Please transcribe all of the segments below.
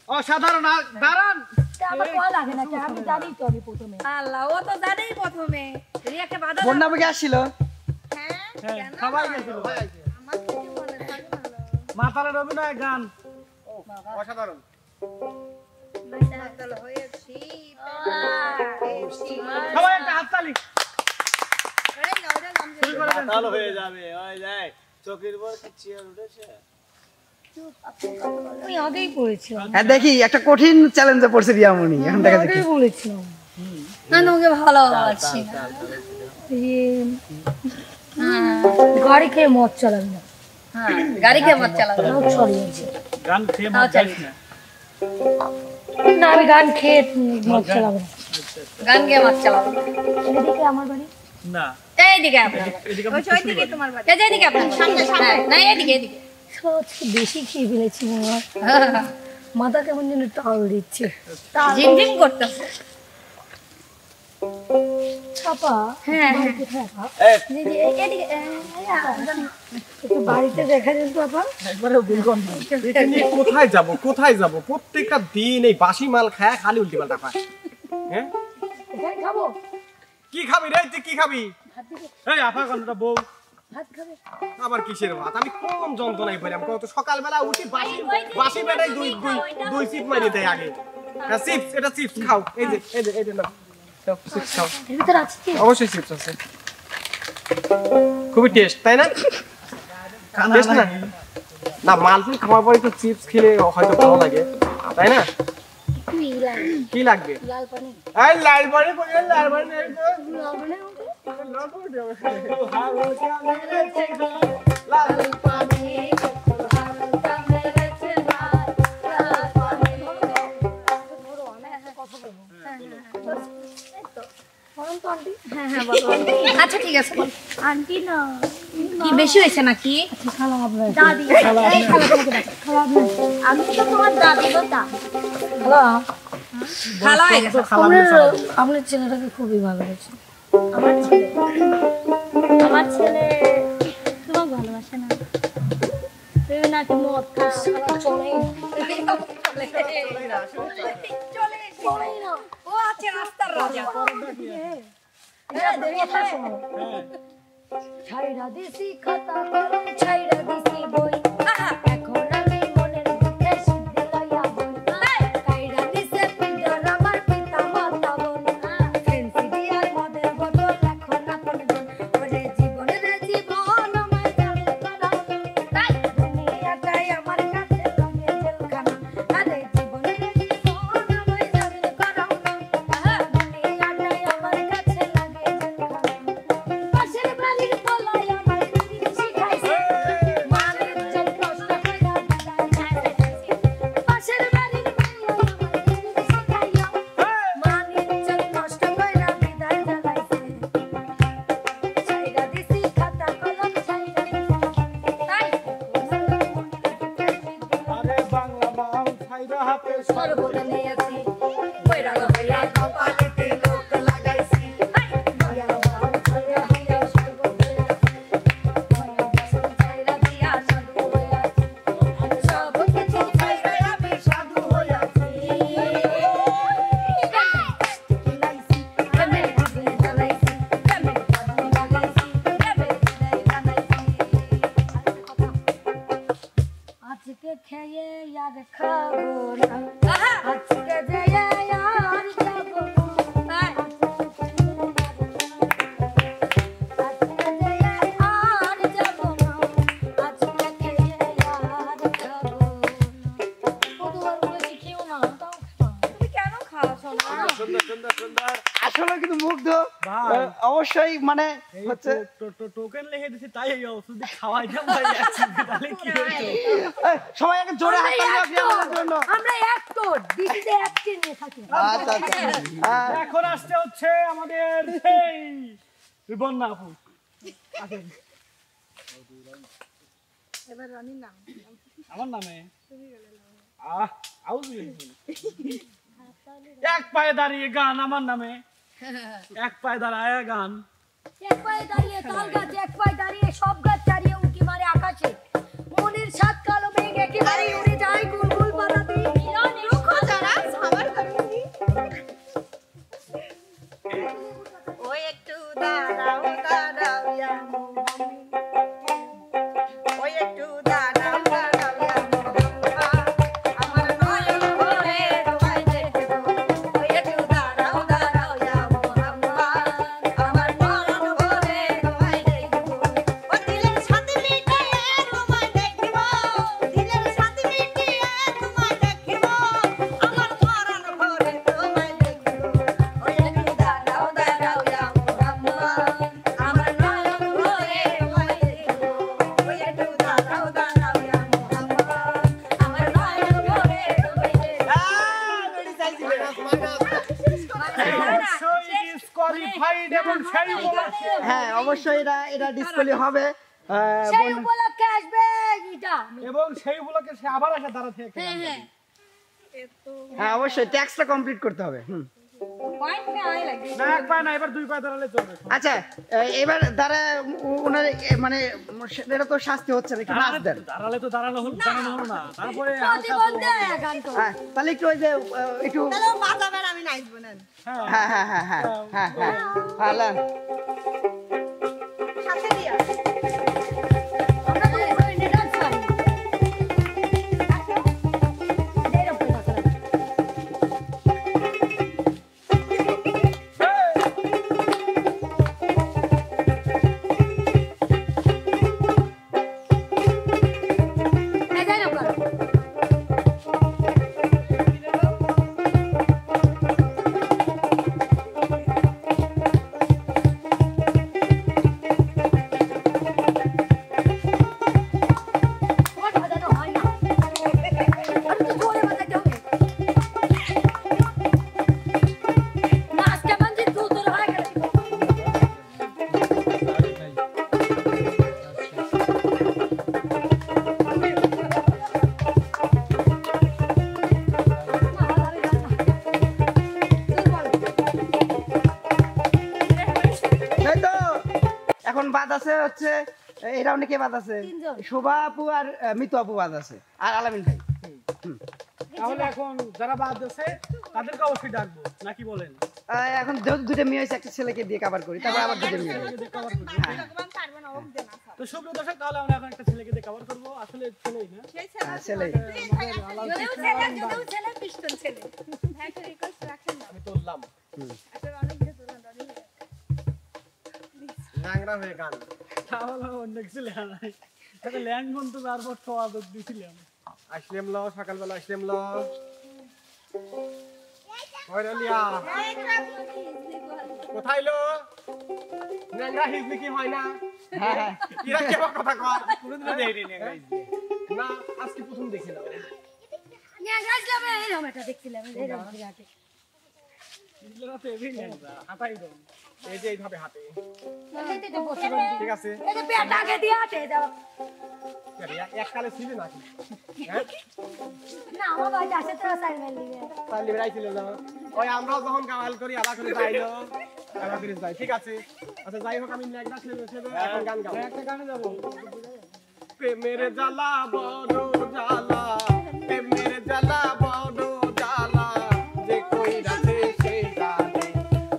অসাধারণ দাঁড়ান আমার কল লাগে না আমি জানি তো আমি প্রথমে আল্লাহ ও তো জানেই প্রথমে রিয়াকে বাধা বন্যা বকে আসছিল হ্যাঁ সবাই গেছিল আমার থেকে মনে থাকে না মাতালের অভিনয় গান অসাধারণ মাতাল হয়েছি সবাই একটা হাততালি এই নাও রে গান শুরু করে দেন মাতাল হয়ে যাবে ওই যাই চকির পর কি চেয়ার উঠেছে আমি আগেই পড়েছিলাম হ্যাঁ দেখি একটা কঠিন চ্যালেঞ্জে পড়ছে রিয়ামণি এখন দেখা দেখি আগেই বলেছিলাম না তোমাকে ভালোবাসি না গাড়ি খেয়ে মদ চালাবি না হ্যাঁ গাড়িকে মত চালাও সরি আছে গান খেয়ে মত যাইস না না আমি গান খেয়ে মদ চালাবো না গানকে মত চালাও এদিকে আমার বাড়ি না এইদিকে আপনার ওই ওইদিকে তোমার বাড়ি এই যে এদিকে আপনার সামনে সামনে না এদিকে এদিকে আজকে বেশি খেয়ে ফেলেছি মনে হয় মাথা কেমন যেন টাল দিচ্ছে ঝিমঝিম করতেছে ছাপা হ্যাঁ কোথায় আপা? এদিকে একটু বাড়িতে দেখা যান পাপা একবারে ভুলগন না এখানে নিয়ে কোথায় যাব প্রত্যেকটা দিন এই বাসি মাল খায় খালি উল্টি পাল্টা খায় হ্যাঁ এখানে খাবো কি খাবি রে তুই কি খাবি ভাত দিবে এই আফা কন্টা বউ ভাত খাবে আবার কিসের ভাত আমি কোন যন্ত্রণায় পড়ি আমি কত সকালবেলা উঠি বাসি বেটাই দুই চিপ মারি দেয় আগে হ্যাঁ চিপস এটা চিপস খাও এই যে না চিপস খাও এর ভিতরে আছে কি অবশ্যই চিপস আছে খুবই টেস্ট তাই না টেস্ট না না মালফুল খাওয়ার পরে একটু চিপস খেলে হয়তো ভালো লাগে তাই না কি লাগবে লাল পানি এই লাল পানি কোথায় লাল পানি লাল পানি আচ্ছা ঠিক আছে আন্টি না কি বেশি হয়েছে নাকি খালা আপনার দাদি এই খালা তোমাকে ডাকে খালা আপনার আমি তো তোমার দাদি গো তা খালা খালা হয়ে গেছে আপনার ছেলেটাকে খুবই ভালো লাগছে আমার ছেলে তোমাকে ভালোবাসে না তুই নাকি মদ খাস চলেই না ও আছে রাস্তার রাজা ছাইরা দিছি খাতা কলম ছাইরা দিছি বই এখন আমি মনের দুঃখে সিদ্ধি লইয়া বই ছাইরা দিছে পিডর আমার পিতা মাতা বোন ফেন্সি দিয়ার মদের বদল এখন আপন জন ওরে জীবন রে জীবন আমায় জামিল করাও তাই দুনিয়াটাই আমার কাছে লাগে জেলখানা আরে জীবন রে জীবন আমায় জামিল করাও দুনিয়াটাই আমার কাছে লাগে জেলখানা পাশের বাড়ির পোলাই আমায় দিদি শিখাইছে মানের চাই কষ্ট কইরা বিদায় চাইছে পাশের বাড়ির পোলাই আমায় দিদি শিখাইয়া মানের চাই কষ্ট কইরা বিদায় জানাইছে ছাইরা দিছি খাতা কলম ছাইরা তাই আরে বাংলা বাউ ছাইরা হাতে সর্বদা নিয়েছি কইরা লইয়া কপালেতে লোক লাগাইছি মায়া বাউ ছাইরা দিয়া সর্বদা ছাইরা দিয়া সাধু হইয়াছি সব কিছু ছাইরা আমি সাধু হইয়াছি লাইছি আমি ভাবলে জ্বালাইছি আমি ভাবলে লাগাইছি আমি হৃদয় বানাইছি আজকে খেয়ে আর খাবো না আজকে যেয়ে আর যাবো না আজকে যেয়ে আর যাবো না আজকে খেয়ে আর খাবো না কতবার বলেছি খেও না তাও তুমি কেন খাওয়া শোনা সুন্দর আসলে কিন্তু মুগ্ধ ভাই। অবশ্যই মানে হচ্ছে টোকেন লিখে দিছি তাই এই ওষুধ খাওয়াই দাম ভাই তাহলে কি হইতো সবাই আগে জোরে হাত তালি আপনাদের জন্য আমরা অ্যাক্টর দিদিতে অ্যাক্টিং নিয়ে থাকি আচ্ছা আচ্ছা এখন আসছে হচ্ছে আমাদের সেই বন্যা আপু আসেন এবার রানী নাম আমার নামে এক পায়ে দাঁড়িয়ে গান আমার নামে এক পায়ে দাঁড়ায় গান এক পায়ে দাঁড়িয়ে তাল গাছ এক পায়ে দাঁড়িয়ে সব গাছ ছাড়িয়ে উঁকি মারে আকাশে মনের সাত কালো মেঘ একেবারে উড়ে যায় গুলগুল পাতা দিয়ে ফাইট এবং সেই উপলক্ষে হ্যাঁ অবশ্যই এটা ডিসপ্লে হবে সেই উপলক্ষে আসবে এটা এবং সেই উপলক্ষে সে আবার আসে দাঁড়া থেকে হ্যাঁ হ্যাঁ হ্যাঁ অবশ্যই ট্যাক্সটা কমপ্লিট করতে হবে পয়েন্ট না আই লাগে না এক পায় না এবার দুই পায়ে দাঁড়ালে চলবে আচ্ছা এবার দ্বারা ওনার মানে এটা তো শাস্তি হচ্ছে নাকি নাচ দেন দাঁড়ালে তো দাঁড়ানো হলো দাঁড়ানো হলো না তারপরে প্রতিবন্ধী গান তো হ্যাঁ তাহলে একটু ওই যে একটু আমি নাচবো না হ্যাঁ হ্যাঁ হ্যাঁ হ্যাঁ হ্যাঁ হ্যাঁ হ্যালো সাথে দিয়া আমরা তো ওই ডান্স করি দেরো পয়সা এই দেরো করো ওটা বাজানো হয় না আমি তো জোরে বাজাতে হবে নাচটা বাজে তো তোর হয়ে গেল এই তো এখন বাদ আছে হচ্ছে এই রাউন্ডে কে বাদ আছে তিনজন। শোভা আপু আর মিতু আপু বাদ আছে আর আলামিন ভাই তাহলে এখন যারা বাদ আছে তাদেরকে অবশ্যই ডাকবো নাকি বলেন এখন যেহেতু দুটো মেয়ে হয়েছে একটা ছেলেকে দিয়ে কভার করি তারপর আবার দুটো মেয়ে হবে। পারবো না ওকে দেন তো সুপ্রিয় দর্শক তাহলে আমরা এখন একটা ছেলেকে দিয়ে কভার করবো আসলে ছেলেই না সেই ছেলে হ্যাঁ, ছেলে যদিও ছেলে পিস্টন ছেলে ভাই তো রিকোয়েস্ট রাখেন না আমি তুললাম আসলে অনেক ভিডিও তুললাম অনেক ল্যাংড়া হয়ে গান তাহলে অন্য কিছু লেখা নাই তাহলে ল্যান্ডমন তো তারপর খাওয়া দিয়েছিলাম আসলাম ল সকালবেলা আসলাম ল লিয়া কোথায় লো ল্যাংড়া হিজলি কি হয় না হ্যাঁ হ্যাঁ এরা কেমন কথা কয় কোনোদিনও দেয়নি ল্যাংড়া না আজকে প্রথম দেখলাম নিয়ে আসলাম এরকম একটা দেখছিলাম এরকম বিরাটে হিজলিরা তো এমনি ল্যাংড়া হাঁটাই দাও এই যে এইভাবে হাতে এই তো বসে ঠিক আছে এই যে পেট আগে দিয়ে আটে দাও এককালে ছিল নাকি হ্যাঁ না আমার বাড়িতে আসে তো সাইকেল দিবে তাহলে বেড়াইছিল না ওই আমরাও যখন গাওয়াল করি আবার করে যাইলো আবার করে যাই ঠিক আছে আচ্ছা যাই হোক আমি একটা ছেলে এখন গান গাবো একটা গানে যাবো প্রেমের জ্বালা বড় জ্বালা প্রেমের জ্বালা বড় জ্বালা যে কই রাতে সে জানে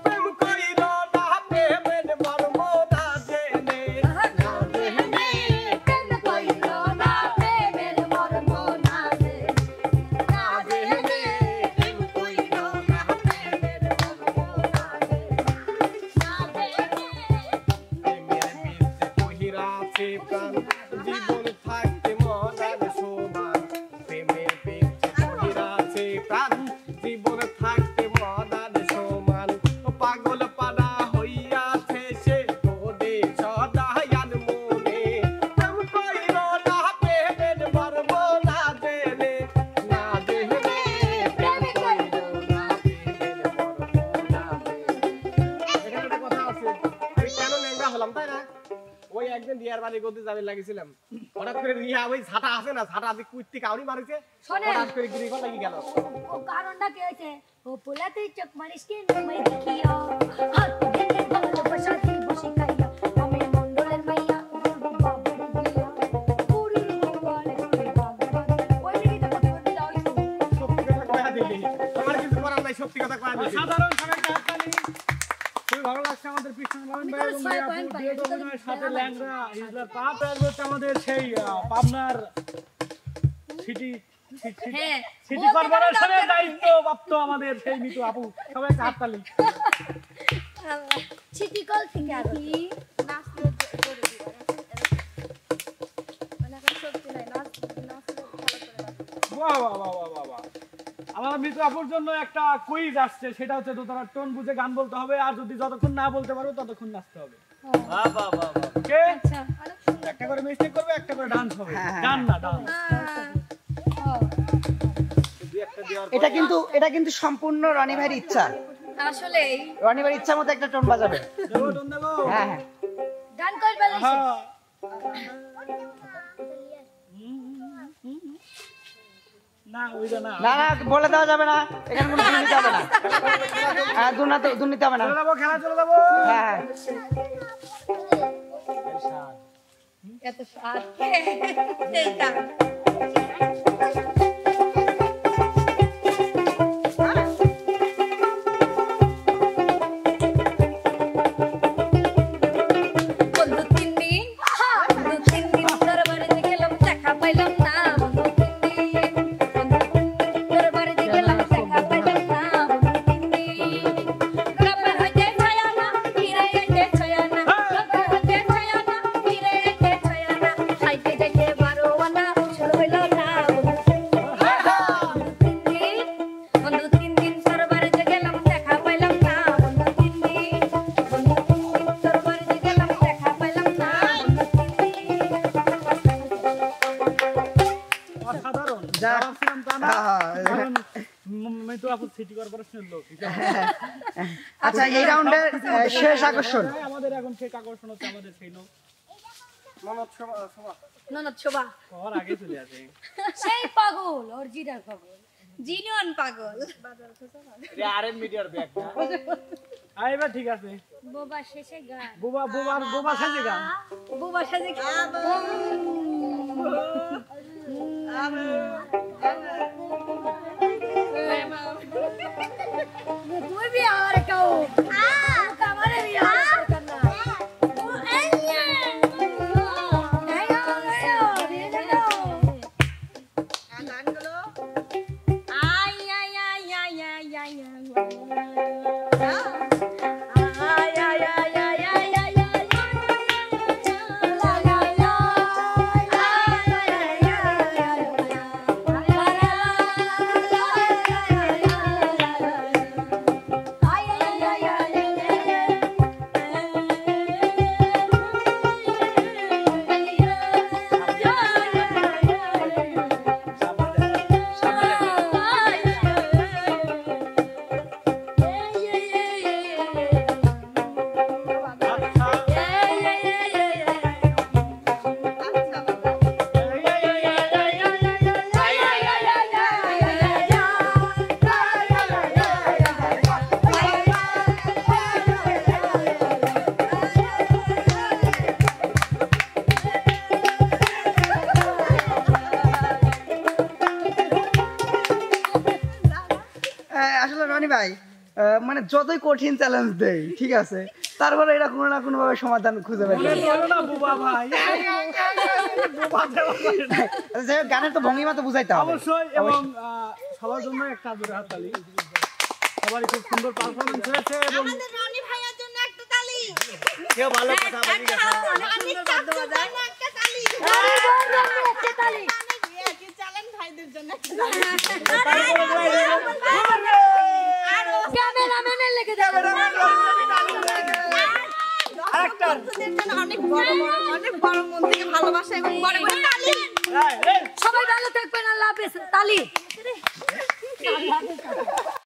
প্রেম কইল না প্রেমের মর্ম না জেনে না জেনে প্রেম কইলো না প্রেমের মর্ম না জেনে না জেনে প্রেম কইল না প্রেমের মর্ম না জেনে না জেনে প্রেমের বীজ কহিরাছে প্রাণ জীবন থাকতে মরার সমান প্রেমের বীজ কহিরাছে প্রাণ জীবন থাকতে মরার সমান পাগল পাড়া হইয়াছে সে তোরে সদায়ান মনে প্রেম কইল না প্রেমের মর্ম না জেনে না জেনে প্রেম কইল না প্রেমের মর্ম না জেনে এখানে একটা কথা আছে আমি কেন ল্যাংড়া হলাম তাই না ওই একদিন রিয়ার বাড়ি করতে যাবে লাগিয়েছিলাম হঠাৎ করে রিয়া ওই ঝাঁটা আছে না ঝাঁটা দিয়ে কুইত্তি কাউরি মারিছে শোনেন। হঠাৎ করে গিরি কথা কি গেল ও কারণটা কি হয়েছে ও পোলাতে চোখ মারিস কে নামে দেখিয়া হাত দেখে ভালোবাসা দিয়ে বসে খাইয়া আমি মন্ডলের মাইয়া বাবা দিয়া পুরি বলে বাবা ওই দিকে তো কথা দাও সত্যি কথা কয়া দিলি আমার কিছু করার নাই সত্যি কথা কয়া দিলি সাধারণ সবাইকে হাততালি খুবই ভালো লাগছে আমাদের কৃষ্ণ লালন ভাই এবং ছয় মিয়া আপুর পয়েন্ট পাই, দুয়েট এটা তো অভিনয়ের সাথে ভালো ল্যাংড়া হিজলার পাপ আসবে হচ্ছে আমাদের সেই পাবনার সিটি হ্যাঁ সিটি কর্পোরেশনের দায়িত্ব প্রাপ্ত আমাদের সেই মিতু আপু সবাই হাততালি সিটি কল থেকে আর কি নাচ করে দিবা মানে এখন সত্যি নাই নাচ নাচ ভালো করে বাহ বাহ বাহ বাহ বাহ আমার মিতু আপুর জন্য একটা কুইজ আসছে সেটা হচ্ছে দোতারার টোন বুঝে গান বলতে হবে আর যদি যতক্ষণ না বলতে পারো ততক্ষণ নাচতে হবে ওকে আচ্ছা একটা করে মিস্টেক করবে একটা করে ডান্স হবে হ্যাঁ, গান না ডান্স দুই একটা দেওয়ার এটা কিন্তু সম্পূর্ণ রনি ভাইয়ের ইচ্ছা আসলে রনি ভাই ইচ্ছা মতো একটা টোন বাজাবে। দেবো টোন দেবো। হ্যাঁ হ্যাঁ গান কই বলিস হ্যাঁ। না ওইটা না। না না বলে দেওয়া যাবে না, এখানে কোনো দুর্নীতি হবে না। হ্যাঁ দুর্নীতি হবে না। চলে যাবো, খেলা চলে যাবো। হ্যাঁ এত সাত এইটা বন্ধু 3 দিন বন্ধু 3 দিন তোর বাড়িতে গেলাম দেখা পাইলাম না বন্ধু 3 দিন তোর বাড়িতে গেলাম দেখা পাইলাম না বন্ধু 3 দিন গ্রামের হইতে ছায়া না ফিরে আইতে ছায়া না গ্রামের হইতে ছায়া না ফিরে আইতে ছায়া না খাইতে যাইতে বারো আনা শুরু হইলো না বন্ধু 3 দিন তোর বাড়িতে গেলাম দেখা পাইলাম না বন্ধু 3 দিন বন্ধু 3 দিন তোর বাড়িতে গেলাম দেখা পাইলাম না অসাধারণ। যা। ভাবছিলাম তা না। হ্যাঁ। কারণ মিতু আপু সিটি কর্পোরেশনের লোক। আচ্ছা এই রাউন্ডের শেষ আকর্ষণ আমাদের এখন শেষ আকর্ষণ হচ্ছে আমাদের সেই লোক। ননদ শোভা সবার আগে চলে আসে। সেই পাগল অরিজিনাল পাগল জিনিয়ন পাগল। এবার ঠিক আছে। বোবা শেষে গান বোবা সাজে গান। বুবা সাজে তুই भी और कहो हमारे भी और करना গানগুলো আসলে রনি ভাই মানে যতই কঠিন চ্যালেঞ্জ দেই ঠিক আছে, তারপরে এটা কোনো না কোনো ভাবে সমাধান খুঁজে বের করে। বলো না বোবা ভাই। বোবা দেওয়া যায় না। আচ্ছা, গানের তো ভঙ্গিমা তো বুঝাইতে হবে অবশ্যই এবং সবার জন্য একটা জোরে হাততালি। সবারই খুব সুন্দর পারফরমেন্স হয়েছে এবং আমাদের রনি ভাইয়ার জন্য একটা তালি। কেউ ভালো কথা বলি গেছে। অনেক চাপের জন্য একটা তালি। চ্যালেঞ্জ ভাইদের জন্য একটা তালি। ক্যামেরাম্যানের লেগে যাবে আরেকটা। দর্শকদের জন্য অনেক বড় মন থেকে ভালোবাসা এবং বড় বড় তালি। সবাই ভালো থাকবেন, আল্লাহ হাফেজ। তালি